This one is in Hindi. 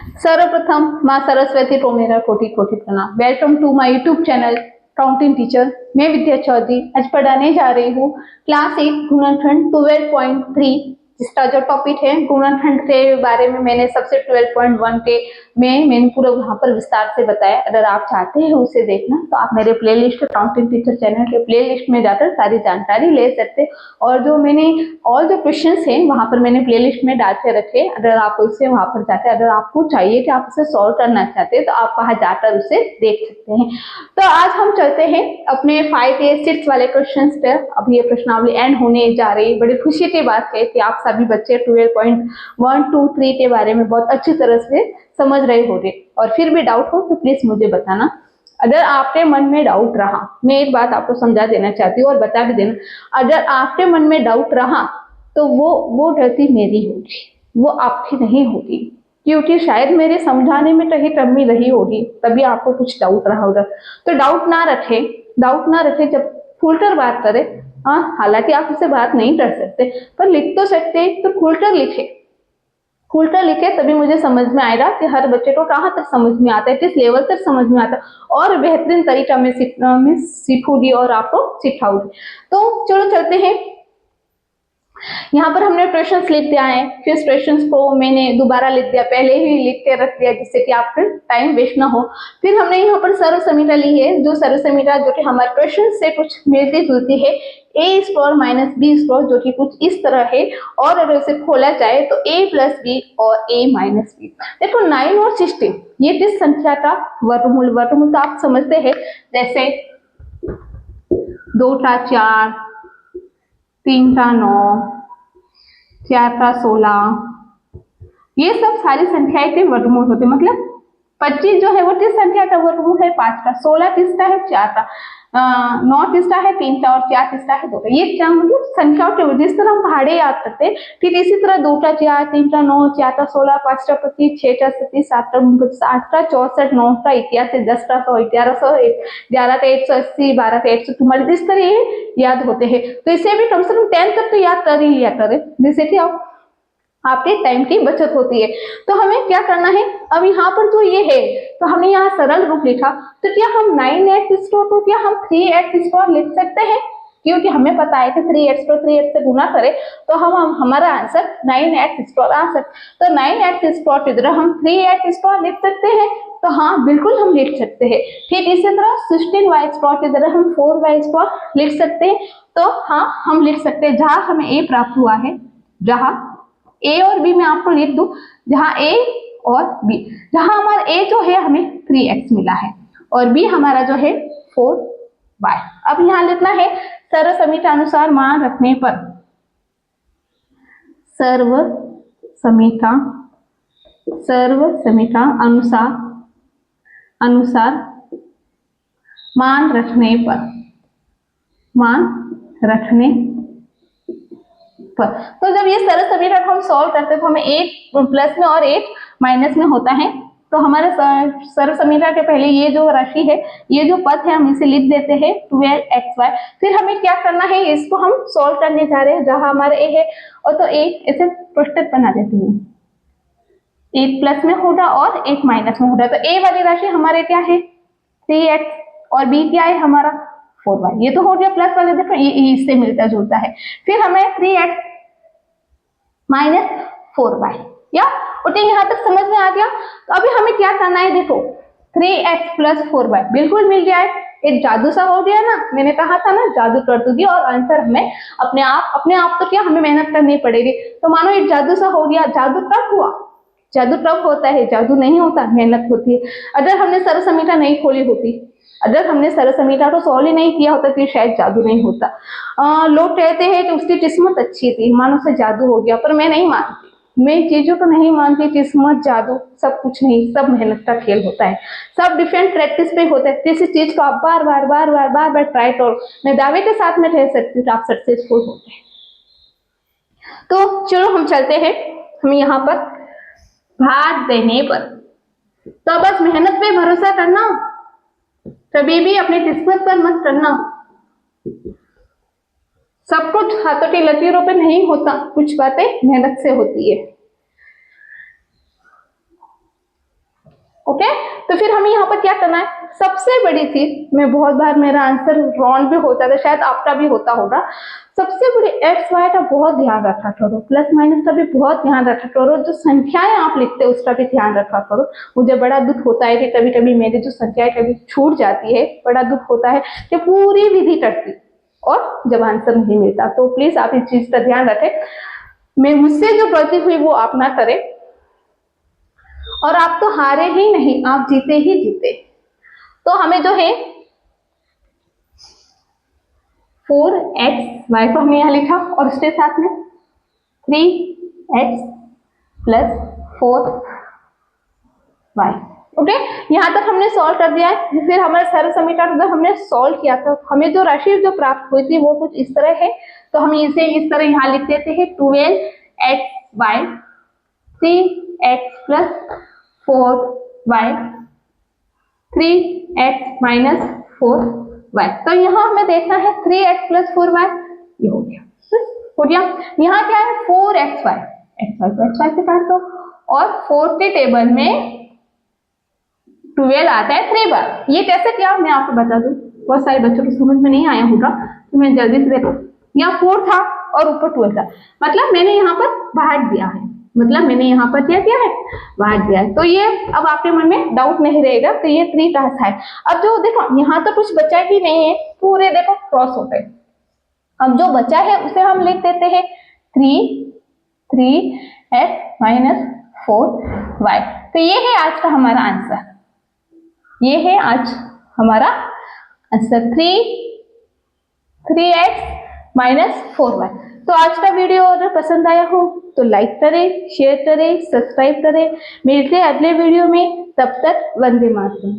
सर्वप्रथम माँ सरस्वती को मेरा कोटि कोटि प्रणाम। Welcome to my YouTube channel counting teacher. मैं विद्या चौधरी आज पढ़ाने जा रही हूँ क्लास 8 गुणनखंड 12.3, जिसका जो टॉपिक है गुणनखंड के बारे में मैंने सबसे 12.1 के मैंने पूरा वहाँ पर विस्तार से बताया। अगर आप चाहते हैं उसे देखना तो आप मेरे प्लेलिस्ट काउंटिंग टीचर चैनल के प्लेलिस्ट में जाकर सारी जानकारी ले सकते हैं। और जो मैंने ऑल जो क्वेश्चंस हैं वहाँ पर मैंने प्लेलिस्ट में डाल के रखे, अगर आप उसे वहाँ पर जाकर अगर आपको चाहिए कि आप उसे सॉल्व करना चाहते हैं तो आप वहाँ जाकर उसे देख सकते हैं। तो आज हम चलते हैं अपने 5 या 6 वाले क्वेश्चन पर। अब ये प्रश्नावली एंड होने जा रही है। बड़ी खुशी की बात है कि आप सभी बच्चे 12.1, 2, 3 के बारे में बहुत अच्छी तरह से समझ रहे होंगे। और फिर भी डाउट हो तो प्लीज मुझे बताना। अगर आपके मन में डाउट रहा, मैं एक बात आपको समझा देना चाहती हूँ और बता भी देना, अगर आपके मन में डाउट रहा तो वो गलती मेरी होगी, वो आपकी नहीं होगी, क्योंकि शायद मेरे समझाने में कहीं कमी रही होगी तभी आपको कुछ डाउट रहा होगा। तो डाउट ना रखे जब खुलकर बात करें। हाँ, हालांकि आप उससे बात नहीं कर सकते पर लिख तो सकते, तो खुलकर लिखे तभी मुझे समझ में आएगा कि हर बच्चे को कहाँ तक समझ में आता है, किस लेवल तक समझ में आता है, और बेहतरीन तरीका में सीखूंगी और आपको सिखाऊंगी। तो चलो चलते हैं। यहाँ पर हमने क्वेश्चंस लिख दिया है, फिर क्वेश्चंस को मैंने दोबारा लिख दिया, पहले ही लिख के रख दिया जिससे कि आपका टाइम वेस्ट ना हो। फिर हमने यहाँ पर सर्व समीकरण ली है, जो सर्व समीकरण जो कि हमारे क्वेश्चन से कुछ मिलती जुलती है, a square minus b square, जो कि कुछ इस तरह है। और अगर इसे खोला जाए तो a प्लस बी और a माइनस बी। देखो 9 और 16 ये किस संख्या का वर्गमूल तो आप समझते हैं, जैसे 2 का 4, 3 का 9, 4 का 16, ये सब सारी संख्याएं के वर्गमूल होते हैं। मतलब 25 जो है वो किस संख्या का वर्गमूल है? 5 का। 16 किसका है? 4 का। 9 किसका है? 3 का। और 4 किसका है? 2 का। ये क्या मतलब संख्याओं के, जिस तरह हम पहाड़े याद करते हैं ठीक इसी तरह 2 का 4, 3 का 9, 4 का 16, 5 का 25, 6 का 37, 7 का 49, 8 का 64, 9 का 81, 10 का 100, 1100, 11 का 180, 12 का 144, इस तरह याद होते हैं। तो इसे भी कम से कम 10 तक तो याद कर ही लिया करें, जिससे कि आपके टाइम की बचत होती है। तो हमें क्या करना है, अब यहाँ पर जो ये है तो हमने यहाँ सरल रूप लिखा, तो क्या हम 9x स्क्वायर को क्या हम 3x स्क्वायर लिख सकते हैं? क्योंकि हमें पता है कि 3x को 3x से गुना करें तो हमारा आंसर 9x स्क्वायर आ सकता। तो 9x स्क्वायर की जगह हम 3x स्क्वायर लिख सकते हैं। तो हाँ, बिल्कुल हम लिख सकते हैं। ठीक इसी तरह 16y स्क्वायर की जगह हम 4y स्क्वायर लिख सकते हैं। तो हाँ, हम लिख सकते हैं। जहां हमें a प्राप्त हुआ है, जहां a और b में आपको लिख दूं, जहां a और b, जहां हमारा a जो है हमें 3x मिला है और b हमारा जो है 4y। अब यहां लिखना है सर्व समीकरण अनुसार मान रखने पर, सर्व समीकरण अनुसार मान रखने पर। तो जब ये सर्व समीकरण हम सॉल्व करते हैं तो हमें एक प्लस में और एक माइनस में होता है। तो हमारे सर्व समीकरण के पहले ये जो राशि है, ये जो पद है, हम इसे लिख देते हैं 12xy। फिर हमें क्या करना है, इसको हम सॉल्व करने जा रहे हैं जहां हमारे a है, और तो एक इसे पृष्ठक बना देते हैं, एक प्लस में होगा और एक माइनस में होगा। तो a वाली राशि हमारे क्या है 3x और b क्या है हमारा 4y। ये तो हो गया प्लस वाले, देखो ये इससे मिलता जुलता है। फिर हमें 3x माइनस 4y, या उठे यहाँ तक समझ में आ गया। तो अभी हमें क्या करना है, देखो 3x प्लस 4y बिल्कुल मिल गया है। एक जादू सा हो गया ना, मैंने कहा था ना जादू कर दूंगी और आंसर हमें अपने आप तो क्या हमें मेहनत करनी पड़ेगी। तो मानो एक जादू सा हो गया। जादू कब हुआ? जादू कब होता है? जादू नहीं होता, मेहनत होती है। अगर हमने सर्व समीकरण नहीं खोली होती, अगर हमने सर्व समीकरण को सॉल्व ही नहीं किया होता तो शायद जादू नहीं होता। लोग कहते हैं कि उसकी किस्मत अच्छी थी, मानो से जादू हो गया, पर मैं नहीं मानती। मैं चीजों को नहीं मानती, किस्मत जादू सब कुछ नहीं, सब मेहनत का खेल होता है, सब डिफरेंट प्रैक्टिस पे होता है। किसी चीज को आप बार बार ट्राई करो, मैं दावे के साथ में कह सकती हूँ आप सक्सेसफुल होते हैं। तो चलो हम चलते हैं। हम यहाँ पर भाग देने पर, तो बस मेहनत पे भरोसा करना, कभी भी अपनी किस्मत पर मत करना। सब कुछ हाथों की लकीरों पे नहीं होता, कुछ बातें मेहनत से होती है। ओके, तो फिर हमें यहाँ पर क्या करना है, सबसे बड़ी चीज, मैं बहुत बार मेरा आंसर रॉन्ग भी होता था, शायद आपका भी होता होगा, सबसे बड़ी एक्स वाई का बहुत ध्यान रखा करो, प्लस माइनस का भी बहुत ध्यान रखा करो, जो संख्याएं आप लिखते हो उसका भी ध्यान रखा करो। मुझे बड़ा दुख होता है कि कभी कभी मेरी जो संख्याएं कभी छूट जाती है, बड़ा दुख होता है कि पूरी विधि कटती और जब आंसर नहीं मिलता। तो प्लीज आप इस चीज का ध्यान रखें, मैं मुझसे जो गलती हुई वो आप ना करें, और आप तो हारे ही नहीं, आप जीते ही जीते। तो हमें जो है 4xy को हमने यहाँ लिखा और उसके साथ में 3x प्लस 4y। ओके, यहाँ तक हमने सॉल्व कर दिया है। फिर हमारे सर्व समीकरण जब हमने सॉल्व किया था, हमें जो राशि जो प्राप्त हुई थी वो कुछ इस तरह है। तो हम इसे इस तरह यहाँ लिख देते हैं 12xy 3x plus 4y 3x minus 4y। तो यहाँ हमें देखना है 3x प्लस 4y, ये हो गया। यहाँ क्या है 4xy, xy को xy से काट दो, और 4 के टेबल में 12 आता है 3 बार। ये कैसे किया मैं आपको बता दूं, बहुत सारे बच्चों को समझ में नहीं आया होगा, तो मैं जल्दी से देखो, यहाँ 4 था और ऊपर 12 था, मतलब मैंने यहाँ पर बांट दिया है, मतलब मैंने यहाँ पर क्या किया है, बांट दिया है। तो ये अब आपके मन में डाउट नहीं रहेगा, तो ये 3 का है। अब जो देखो यहाँ तो कुछ बचा ही नहीं है, पूरे देखो क्रॉस होते हैं। अब जो बचा है उसे हम लिख देते हैं 3x माइनस 4y। तो ये है आज का हमारा आंसर, ये है आज हमारा आंसर 3x माइनस 4y। तो आज का वीडियो अगर पसंद आया हो तो लाइक करें, शेयर करें, सब्सक्राइब करें। मिलते हैं अगले वीडियो में, तब तक वंदे मातरम।